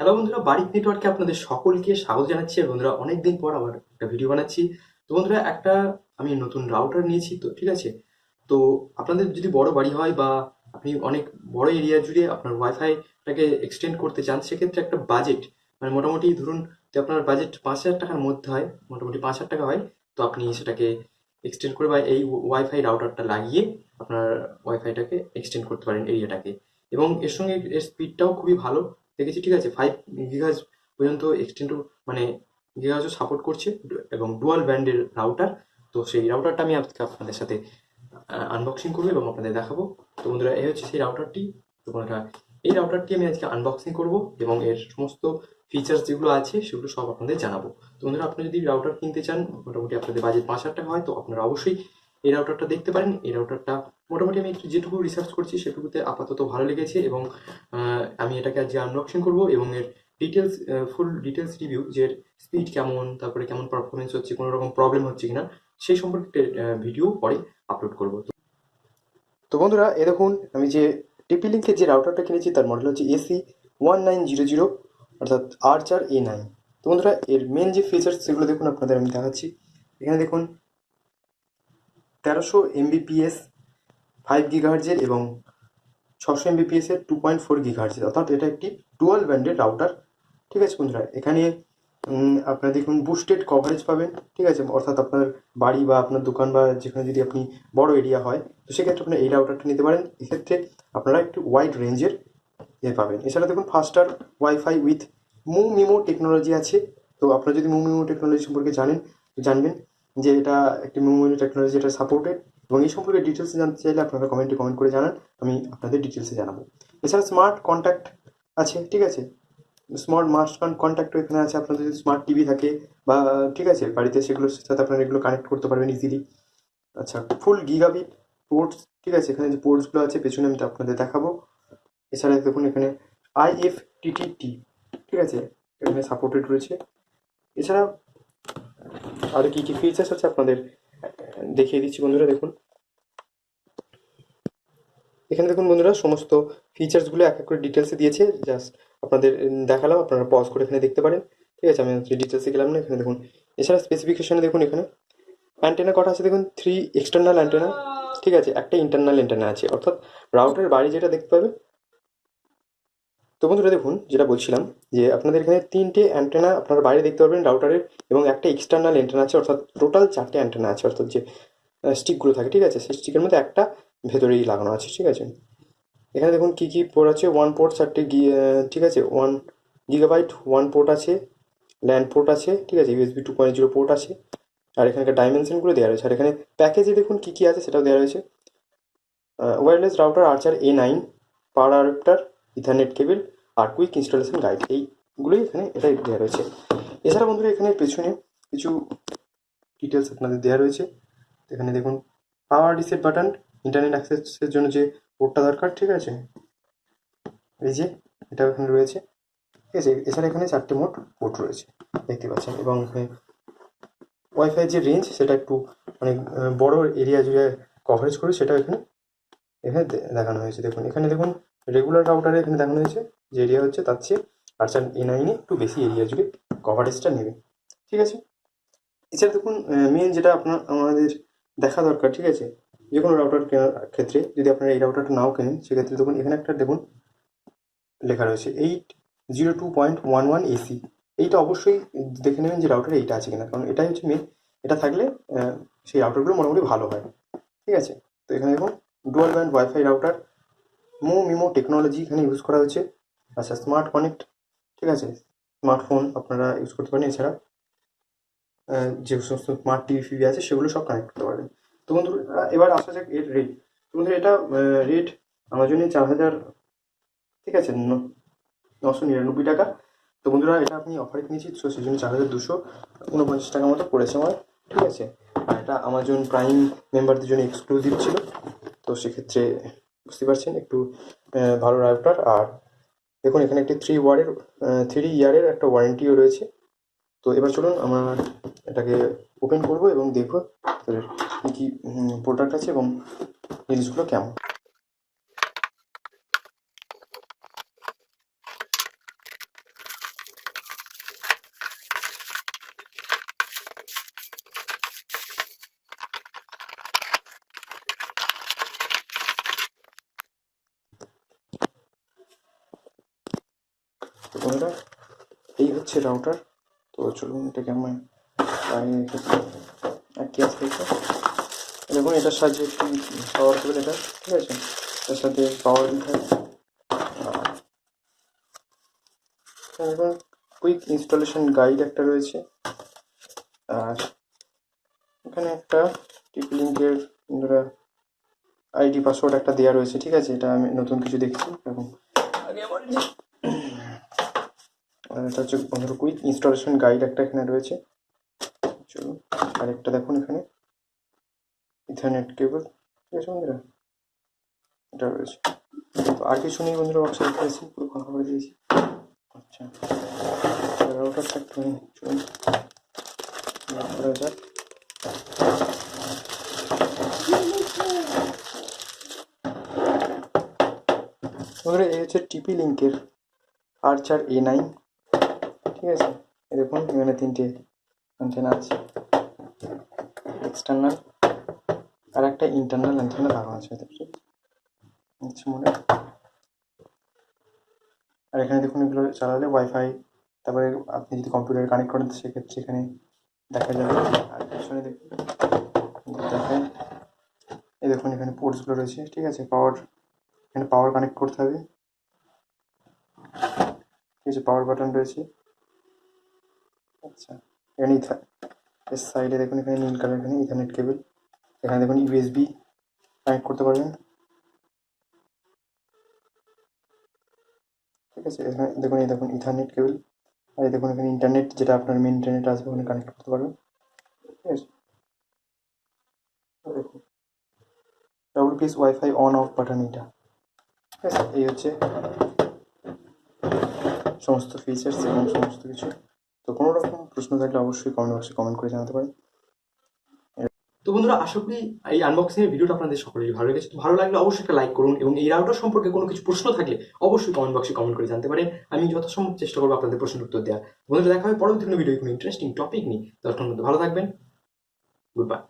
Hello বন্ধুরা, বারিক নেটওয়ার্কে আপনাদের সকলকে স্বাগত জানাচ্ছি। আর বন্ধুরা, অনেকদিন পর আবার একটা ভিডিও বানাচ্ছি। তো বন্ধুরা, আমি নতুন রাউটার নিয়েছি, তো ঠিক আছে। তো আপনাদের যদি বড় বাড়ি হয় বা আপনি অনেক বড় এরিয়া জুড়ে আপনার ওয়াইফাইটাকে এক্সটেন্ড করতে চান, সেক্ষেত্রে একটা বাজেট, মানে মোটামুটি ধরুন যে আপনার বাজেট 5,000 টাকার মধ্যে হয়, মোটামুটি 5,000 টাকা হয়, তো আপনি সেটাকে এক্সটেন্ড করে বা এই ওয়াইফাই রাউটারটা লাগিয়ে আপনার ওয়াইফাইটাকে এক্সটেন্ড করতে পারেন এরিয়াটাকে। এবং এর সঙ্গে এর স্পিডটাও খুবই ভালো দেখেছি, ঠিক আছে। 5 গিগাজ পর্যন্ত এক্সটেন্ড, মানে গিগাজও সাপোর্ট করছে, এবং ডুয়াল ব্যান্ডের রাউটার। তো সেই রাউটারটা আমি আজকে আপনাদের সাথে আনবক্সিং করবো এবং আপনাদের দেখাবো। তো বন্ধুরা, এই হচ্ছে সেই রাউটারটি। তো বন্ধুরা, এই রাউটারটি আমি আজকে আনবক্সিং করব এবং এর সমস্ত ফিচার্স যেগুলো আছে সেগুলো সব আপনাদের জানাবো। তো বন্ধুরা, আপনি যদি রাউটার কিনতে চান, মোটামুটি আপনাদের বাজেট 5,000 টাকা হয়, তো আপনারা অবশ্যই এই রাউটারটা দেখতে পারেন। এই রাউটারটা মোটামুটি আমি একটু যেটুকু রিসার্চ করছি সেটুকুতে আপাতত ভালো লেগেছে, এবং আমি এটাকে আজকে আনবক্সিং করব এবং এর ডিটেলস, ফুল ডিটেলস রিভিউ, যে স্পিড কেমন, তারপরে কেমন পারফরমেন্স হচ্ছে, কোনো রকম প্রবলেম হচ্ছে কিনা, সেই সম্পর্কে ভিডিও পরে আপলোড করবো। তো বন্ধুরা, এ দেখুন, আমি যে টিপি লিঙ্কের যে রাউটারটা কিনেছি তার মডেল হচ্ছে AC1900, অর্থাৎ R4A9। তো বন্ধুরা, এর মেন যে ফিচার্স সেগুলো দেখুন, আপনাদের আমি দেখাচ্ছি। এখানে দেখুন 1300 Mbps 5 GHz এবং 600 Mbps 2.4 GHz, অর্থাৎ এটা একটি ডুয়াল ব্যান্ডের রাউটার। ঠিক আছে বন্ধুরা, এখানে আপনারা দেখুন বুস্টেড কভারেজ পাবেন, ঠিক আছে। অর্থাৎ আপনার বাড়ি বা আপনার দোকান বা যেখানে যদি আপনি বড় এরিয়া হয়, তো সেক্ষেত্রে আপনার এই রাউটারটা নিতে পারেন। এক্ষেত্রে আপনারা একটু ওয়াইড রেঞ্জের পাবেন। এছাড়া দেখুন faster wifi with MIMO technology আছে। তো আপনারা যদি মিমো টেকনোলজি সম্পর্কে জানেন, তো জানবেন যে এটা একটি মিমো টেকনোলজি, এটা সাপোর্টেড। এবং এই সম্পর্কে ডিটেলসে জানতে চাইলে আপনারা কমেন্ট করে জানান, আমি আপনাদের ডিটেলসে জানাবো। এছাড়া স্মার্ট কন্ট্যাক্ট আছে, ঠিক আছে। স্মার্ট মাস্ট কন্ট্যাক্টও এখানে আছে। আপনাদের যদি স্মার্ট টিভি থাকে বা, ঠিক আছে, বাড়িতে, সেগুলোর সাথে আপনারা এগুলো কানেক্ট করতে পারবেন ইজিলি। আচ্ছা, ফুল গিগাবিট পোর্টস, ঠিক আছে। এখানে যে পোর্টসগুলো আছে পেছনে আমি আপনাদের দেখাবো। এছাড়া দেখুন এখানে IFTTT, ঠিক আছে, এখানে সাপোর্টেড রয়েছে। এছাড়া আরও কী কী ফিচার্স আছে আপনাদের দেখিয়ে দিচ্ছি বন্ধুরা। দেখুন এখানে দেখুন বন্ধুরা, সমস্ত ফিচার্সগুলো এক এক করে ডিটেলসে দিয়েছে। জাস্ট আপনাদের দেখালাম, আপনারা পজ করে এখানে দেখতে পারেন। ঠিক আছে, আমি ডিটেলসে গেলাম না। এখানে দেখুন, এছাড়া স্পেসিফিকেশনে দেখুন, এখানে অ্যান্টেনা কটা আছে দেখুন, 3 এক্সটার্নাল অ্যান্টেনা, ঠিক আছে, একটা ইন্টারনাল অ্যান্টেনা আছে, অর্থাৎ রাউটারের বাইরে যেটা দেখতে পাবে। তো বন্ধুরা দেখুন, যেটা বলছিলাম, যে আপনাদের এখানে 3টে অ্যান্টেনা আপনারা বাইরে দেখতে পারবেন রাউটারের, এবং একটা এক্সটার্নাল অ্যান্টেনা আছে, অর্থাৎ টোটাল 4টে অ্যান্টেনা আছে। অর্থাৎ যে স্টিকগুলো থাকে, ঠিক আছে, সেই স্টিকের মধ্যে একটা ভেতরেই লাগানো আছে, ঠিক আছে। এখানে দেখুন কী কী পোর্ট আছে। ওয়ান পোর্ট 4টে, ঠিক আছে, 1 GB 1 পোর্ট আছে, ল্যান্ড পোর্ট আছে, ঠিক আছে, USB 2.0 পোর্ট আছে। আর এখানকার ডাইমেনশনগুলো দেওয়া রয়েছে। আর এখানে প্যাকেজে দেখুন কী কী আছে সেটাও দেওয়া রয়েছে। Wireless router R4A9, power adapter, ethernet cable, আর কুইক ইনস্টলেশন গাইড, এইগুলোই এখানে এটাই দেওয়া রয়েছে। এছাড়া বন্ধুরা, এখানে পেছনে কিছু ডিটেলস আপনাদের দেওয়া রয়েছে। এখানে দেখুন পাওয়ার রিসেট বাটন, ইন্টারনেট অ্যাক্সেসের জন্য যে পোর্টটা দরকার, ঠিক আছে, এই যে এটাও এখানে রয়েছে, ঠিক আছে। এছাড়া এখানে 4টে মোট পোর্ট রয়েছে, দেখতে পাচ্ছেন। এবং এখানে ওয়াইফাই যে রেঞ্জ, সেটা একটু অনেক বড় এরিয়া জুড়ে কভারেজ করে, সেটাও এখানে এখানে দেখানো হয়েছে। দেখুন এখানে দেখুন, রেগুলার রাউটারে এখানে দেখানো হয়েছে যে এরিয়া হচ্ছে, তার চেয়ে R4A9 একটু বেশি এরিয়া জুড়ে কভারেজটা নেবে, ঠিক আছে। এছাড়া দেখুন, মেন যেটা আমাদের দেখা দরকার, ঠিক আছে, যে কোনো রাউটার কেনার ক্ষেত্রে, যদি আপনারা এই রাউটারটা নাও কেনেন, সেক্ষেত্রে দেখুন এখানে একটা দেখুন লেখা রয়েছে 802.11 AC। এইটা অবশ্যই দেখে নেবেন যে রাউটারে এইটা আছে কিনা, কারণ এটাই হচ্ছে মেন। এটা থাকলে সেই রাউটারগুলো মোটামুটি ভালো হয়, ঠিক আছে। তো এখানে দেখুন dual band wifi router, MIMO technology এখানে ইউজ করা হয়েছে। আচ্ছা, স্মার্ট কানেক্ট, ঠিক আছে, স্মার্টফোন আপনারা ইউজ করতে পারেন। এছাড়া যে সমস্ত স্মার্ট টিভি ফিভি আছে সেগুলো সব কানেক্ট করতে পারবেন। তো বন্ধুরা, এবার আসা যাক এর রেট। তো বন্ধুরা, এটা রেট আমাজনে 4,000, ঠিক আছে, 999 টাকা। তো বন্ধুরা, এটা আপনি অফারে কিনেছি, তো সেই জন্য 4,249 টাকা মতো পড়েছে আমার, ঠিক আছে। আর এটা আমাজন প্রাইম মেম্বারদের জন্য এক্সক্লুসিভ ছিল। তো সেক্ষেত্রে বুঝতে পারছেন একটু ভালো রাউটার। আর দেখুন এখানে একটি 3 ইয়ারের একটা ওয়ারেন্টিও রয়েছে। তো এবার চলুন আমরা এটাকে ওপেন করব এবং দেখবো কী কী প্রোডাক্ট আছে এবং জিনিসগুলো কেমন। বন্ধুরা এই হচ্ছে রাউটার। তো চলুন এটাকে আমি বাইরে রেখেছি আর কি আসতে দেখুন এটার সাহায্যে একটি পাওয়ার কেবল এটা, ঠিক আছে, এটার সাথে পাওয়ার লেখা এবং কুইক ইনস্টলেশন গাইড একটা রয়েছে। আর এখানে একটা টিপি লিঙ্কের বন্ধুরা আইডি পাসওয়ার্ড একটা দেওয়া রয়েছে, ঠিক আছে, এটা আমি নতুন কিছু দেখছি এখন আগে আমার আর এটা হচ্ছে বন্ধুরা কুইক ইনস্টলেশন গাইড একটা এখানে রয়েছে। চলুন আরেকটা দেখুন এখানে ইথারনেট কেবল, ঠিক আছে বন্ধুরা, এটা রয়েছে। তো আর কিছু নেই বন্ধুরা, বাক্সে রেখেছি পুরো ফাঁকা করে দিয়েছি। আচ্ছা রাউটারটা একটু চলুন করা যাক। বন্ধুরা এই হচ্ছে টিপি লিঙ্কের R4A9, ঠিক আছে, দেখুন এখানে 3টে অ্যান্টেনা আছে, এক্সটার্নাল আর একটা ইন্টারনাল অ্যান্টেনা লাগানো আছে আচ্ছা মনে। আর এখানে দেখুন এগুলো চালালে ওয়াইফাই, তারপরে আপনি যদি কম্পিউটারে কানেক্ট করেন সেক্ষেত্রে এখানে দেখা যাবে। আর পিছনে দেখুন দেখেন এই দেখুন এখানে পোর্টসগুলো রয়েছে, ঠিক আছে, পাওয়ার এখানে পাওয়ার কানেক্ট করতে হবে, ঠিক আছে, পাওয়ার বাটন রয়েছে। আচ্ছা এখানে এর সাইডে দেখুন এখানে নীল কালার, এখানে ইথারনেট কেবল, এখানে দেখুন ইউএসবি কানেক্ট করতে পারবেন, ঠিক আছে, এখানে দেখুন এই দেখুন ইথারনেট কেবল, আর এই দেখুন এখানে ইন্টারনেট যেটা আপনার মেন ইন্টারনেট আসবে ওখানে কানেক্ট করতে পারবেন, ঠিক আছে। দেখুন double piece wifi on of button এটা, ঠিক আছে, এই হচ্ছে সমস্ত ফিচার্স এবং সমস্ত কিছু। তো কোনো রকম প্রশ্ন থাকলে অবশ্যই কমেন্ট বক্সে কমেন্ট করে জানাতে পারেন। তো বন্ধুরা আশা করি এই আনবক্সিং এর ভিডিওটা আপনাদের সকলেরই ভালো লেগেছে। ভালো লাগলে অবশ্যই একটা লাইক করুন এবং এই রাউটার সম্পর্কে কোনো কিছু প্রশ্ন থাকলে অবশ্যই কমেন্ট বক্সে কমেন্ট করে জানতে পারেন। আমি যথাসম্ভব চেষ্টা করবো আপনাদের প্রশ্নের উত্তর দেওয়ার। বন্ধুরা দেখা হবে পরবর্তী কোনো ভিডিও কোনো ইন্টারেস্টিং টপিক নিয়ে। ততক্ষণ ভালো থাকবেন, গুড বাই।